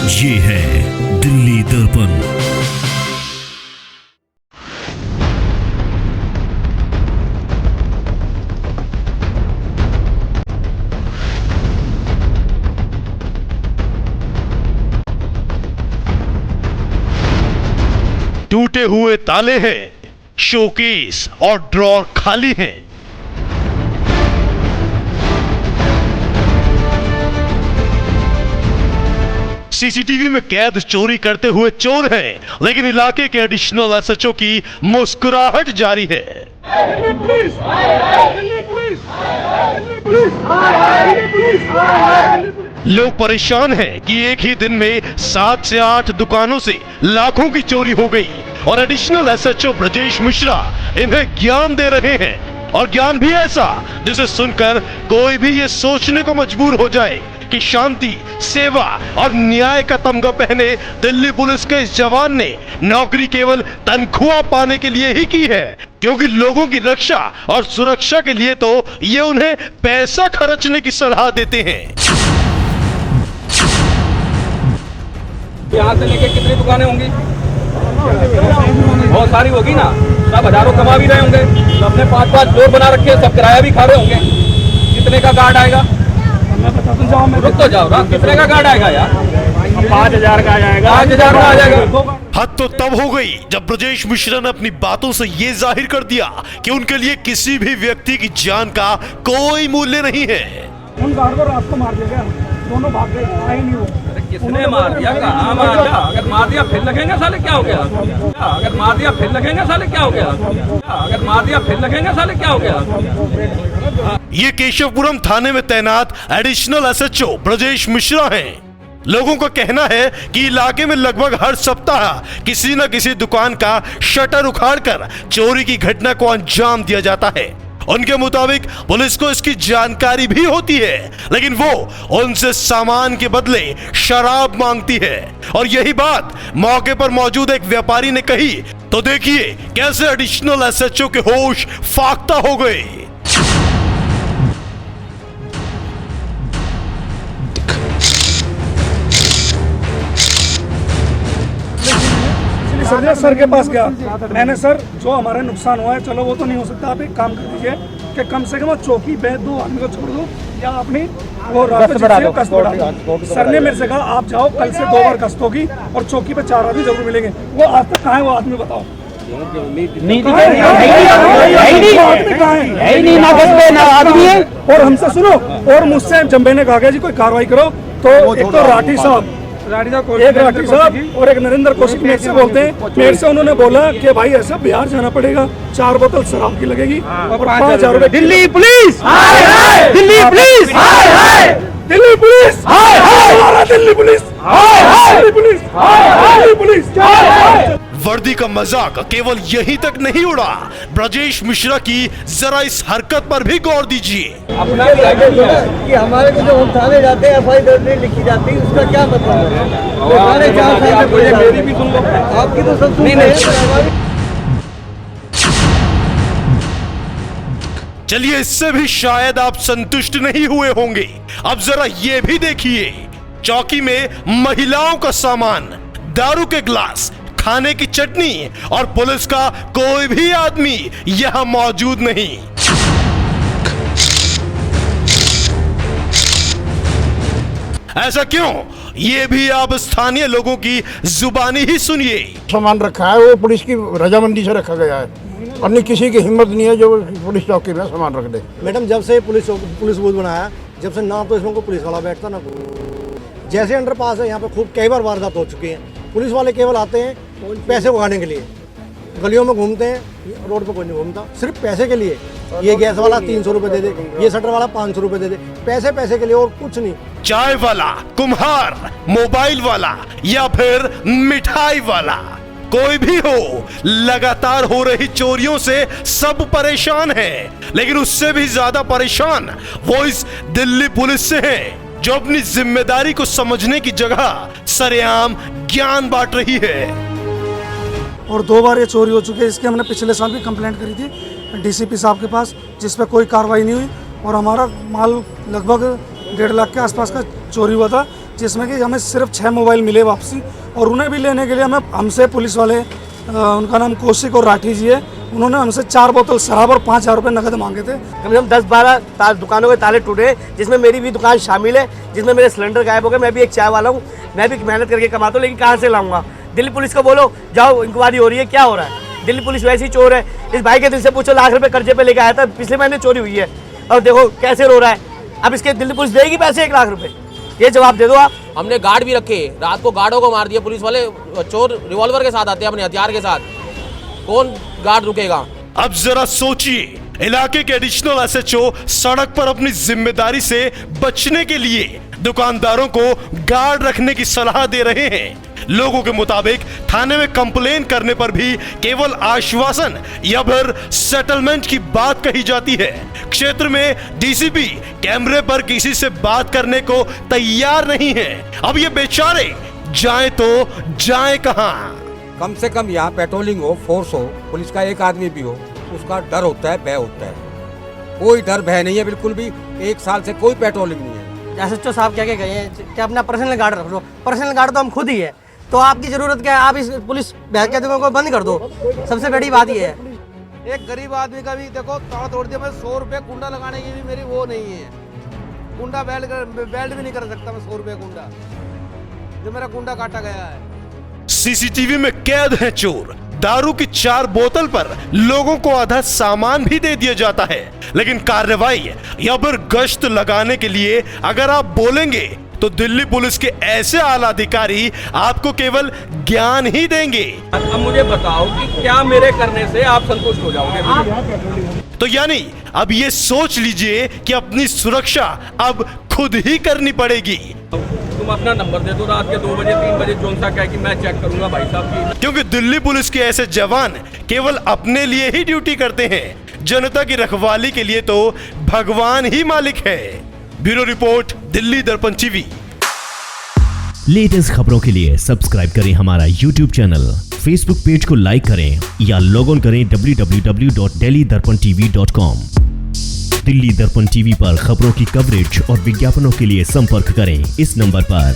ये है दिल्ली दर्पण। टूटे हुए ताले हैं, शोकेस और ड्रॉर खाली हैं। सीसीटीवी में कैद चोरी करते हुए चोर हैं, लेकिन इलाके के एडिशनल एसएचओ की मुस्कुराहट जारी है। लोग परेशान हैं कि एक ही दिन में 7 से 8 दुकानों से लाखों की चोरी हो गई और एडिशनल एसएचओ ब्रजेश मिश्रा इन्हें ज्ञान दे रहे हैं, और ज्ञान भी ऐसा जिसे सुनकर कोई भी ये सोचने को मजबूर हो जाए कि शांति, सेवा और न्याय का तमगा पहने दिल्ली पुलिस के इस जवान ने नौकरी केवल तनख्वाह पाने के लिए ही की है, क्योंकि लोगों की रक्षा और सुरक्षा के लिए तो ये उन्हें पैसा खर्चने की सलाह देते हैं। यहाँ से लेके कितनी दुकानें होंगी? बहुत सारी होगी ना। सब हजारों कमा भी रहे होंगे, सबने 5-5 फ्लोर बना रखे हैं, सब किराया भी खा रहे होंगे। कितने का गार्ड आएगा? रुक तो जाओ ना, कितने का गार्ड आएगा यार? 5,000 का आ जाएगा। 5,000 का आ जाएगा। हद तो तब हो गई जब ब्रजेश मिश्रा ने अपनी बातों से ये जाहिर कर दिया कि उनके लिए किसी भी व्यक्ति की जान का कोई मूल्य नहीं है। उन गार्ड को रात को मार दिया, दोनों भाग गए, आए नहीं वो। किसने मार दिया? कहाँ मार दिया? अगर मार दिया फिर लगेंगे साले, क्या हो गया? अगर मार दिया फिर लगेंगे साले, क्या हो गया? अगर मार दिया फिर लगेंगे साले, क्या हो गया? ये केशवपुरम थाने में तैनात एडिशनल एसएचओ ब्रजेश मिश्रा हैं। लोगों का कहना है कि इलाके में लगभग हर सप्ताह किसी न किसी दुकान का शटर उखाड़कर चोरी की घटना को अंजाम दिया जाता है। उनके मुताबिक पुलिस को इसकी जानकारी भी होती है, लेकिन वो उनसे सामान के बदले शराब मांगती है। और यही बात मौके पर मौजूद एक व्यापारी ने कही तो देखिए कैसे एडिशनल एसएचओ के होश फाख्ता हो गए। सर के पास गया मैंने, सर जो हमारे नुकसान हुआ है चलो वो तो नहीं हो सकता, आप एक काम कर दीजिए कि कम से कम चौकी पे 2 आदमी को छोड़ दो या अपनी वो कष्ट बढ़ा दो। सर ने मेरे से कहा आप जाओ, कल से 2 बार कष्ट होगी और चौकी पे 4 आदमी जरूर मिलेंगे। वो आज तक कहाँ है वो आदमी, बताओ? और हमसे सुनो, और मुझसे जम्बे ने कहा जी कोई कार्रवाई करो, तो एक तो राठी साहब, एक राठी साहब और एक नरेंद्र कौशिक मेरे से बोलते हैं। मेरे से उन्होंने बोला कि भाई ऐसा बिहार जाना पड़ेगा, 4 बोतल शराब की लगेगी और 5,000 रुपए। Delhi police, Delhi police, Delhi police, Delhi police, Delhi police, Delhi police. वर्दी का मजाक केवल यहीं तक नहीं उड़ा, ब्रजेश मिश्रा की जरा इस हरकत पर भी गौर दीजिए। अपना कि हमारे को जो हम थाने जाते हैं एफआई दर्ज नहीं लिखी जाती, उसका क्या मतलब है? थाने 4 साल से मेरी भी सुन लो, आपकी तो सब सुन रहे। चलिए इससे भी शायद आप संतुष्ट नहीं हुए होंगे। अब जरा ये भी देखिए, चौकी में महिलाओं का सामान, दारू के ग्लास, खाने की चटनी और पुलिस का कोई भी आदमी यहां मौजूद नहीं। ऐसा क्यों? ये भी आप स्थानीय लोगों की जुबानी ही सुनिए। सामान रखा है वो पुलिस की रजामंदी से रखा गया है, और नहीं किसी की हिम्मत नहीं है जो पुलिस चौकी में सामान रख दे। मैडम जब से पुलिस बूथ बनाया, जब से ना तो इसमें कोई पुलिस वाला बैठता ना जैसे अंडरपास है यहाँ पे खूब कई बार वारदात हो चुकी है। पुलिस वाले केवल आते हैं पैसे उगाने के लिए, गलियों में घूमते हैं, रोड पे कोई नहीं घूमता, सिर्फ पैसे के लिए। ये गैस वाला 300 रुपए दे दे, ये शटर वाला 500 रुपए दे दे, पैसे के लिए और कुछ नहीं। चाय वाला, कुम्हार, मोबाइल वाला या फिर मिठाई वाला, कोई भी हो, लगातार हो रही चोरियों से सब परेशान हैं, लेकिन उससे भी ज्यादा परेशान वो इस दिल्ली पुलिस से हैं, जो अपनी जिम्मेदारी को समझने की जगह सरेआम ज्ञान बांट रही है। और 2 बार ये चोरी हो चुकी है। इसके हमने पिछले साल भी कंप्लेंट करी थी डीसीपी साहब के पास, जिस पे कोई कार्रवाई नहीं हुई और हमारा माल लगभग 1.5 लाख के आसपास का चोरी हुआ था। जिसमें कि हमें सिर्फ 6 मोबाइल मिले वापसी, और उन्हें भी लेने के लिए हमसे पुलिस वाले, उनका नाम कौशिक और राठी जी है, उन्होंने हमसे 4 बोतल शराब और 5,000 रुपये नकद मांगे थे। कम से कम 10-12 दुकानों के ताले टूटे, जिसमें मेरी भी दुकान शामिल है, जिसमें मेरे सिलेंडर गायब हो गए। मैं भी एक चाय वाला हूँ, मैं भी मेहनत करके कमाता हूँ, लेकिन कहाँ से लाऊंगा? दिल्ली पुलिस को बोलो, जाओ इंक्वायरी हो रही है, क्या हो रहा है? दिल्ली पुलिस वैसे ही चोर है। इस भाई के दिल से पूछो, लाख रुपए कर्जे पे लेके आया था, पिछले महीने चोरी हुई है, और देखो कैसे रो रहा है। अब इसके दिल्ली पुलिस देगी पैसे 1 लाख रुपए? ये जवाब दे दो आप। हमने गार्ड भी रखे, रात को गार्डों को मार दिया पुलिस वाले। चोर रिवॉल्वर के साथ आते हैं, अपने हथियार के साथ, कौन गार्ड रुकेगा? अब जरा सोचिए, इलाके के एडिशनल एसएचओ सड़क पर अपनी जिम्मेदारी से बचने के लिए दुकानदारों को गार्ड रखने की सलाह दे रहे हैं। लोगों के मुताबिक थाने में कंप्लेन करने पर भी केवल आश्वासन या फिर सेटलमेंट की बात कही जाती है। क्षेत्र में डीसीपी कैमरे पर किसी से बात करने को तैयार नहीं है। अब ये बेचारे जाए तो जाए कहां? कम से कम यहाँ पेट्रोलिंग हो, फोर्स हो, पुलिस का एक आदमी भी हो, उसका डर होता है, भय होता है। कोई डर भय नहीं है बिल्कुल भी। 1 साल से कोई पेट्रोलिंग नहीं है। एसएचओ साहब क्या गए हैं कि अपना पर्सनल गार्ड रख लो। पर्सनल गार्ड तो हम खुद ही है, तो आपकी जरूरत क्या है? आप इस पुलिस बहकातियों को बंद कर दो, सबसे बड़ी बात ये है। एक गरीब आदमी का भी देखो ताड़ा तोड़ दिया। मैं 100 रुपये कुंडा लगाने की भी मेरी वो नहीं है। कुंडा बेल्ट भी नहीं कर सकता मैं 100 रुपये कुंडा, जो मेरा कुंडा काटा गया है। सीसीटीवी में कैद है चोर। दारू की 4 बोतल पर लोगों को आधा सामान भी दे दिया जाता है, लेकिन कार्रवाई या फिर गश्त लगाने के लिए अगर आप बोलेंगे तो दिल्ली पुलिस के ऐसे आला अधिकारी आपको केवल ज्ञान ही देंगे। अब मुझे बताओ कि क्या मेरे करने से आप संतुष्ट हो जाओगे? तो यानी अब ये सोच लीजिए कि अपनी सुरक्षा अब खुद ही करनी पड़ेगी। तुम अपना नंबर दे दो, रात के 2 बजे 3 बजे जोन सा कह कि मैं चेक करूंगा भाई साहब की। क्योंकि दिल्ली पुलिस के ऐसे जवान केवल अपने लिए ही ड्यूटी करते हैं, जनता की रखवाली के लिए तो भगवान ही मालिक है। ब्यूरो रिपोर्ट, दिल्ली दर्पण टीवी। लेटेस्ट खबरों के लिए सब्सक्राइब करें हमारा यूट्यूब चैनल, फेसबुक पेज को लाइक करें या लॉग ऑन करें www.delhidarpantv.com। दिल्ली दर्पण टीवी पर खबरों की कवरेज और विज्ञापनों के लिए संपर्क करें इस नंबर पर।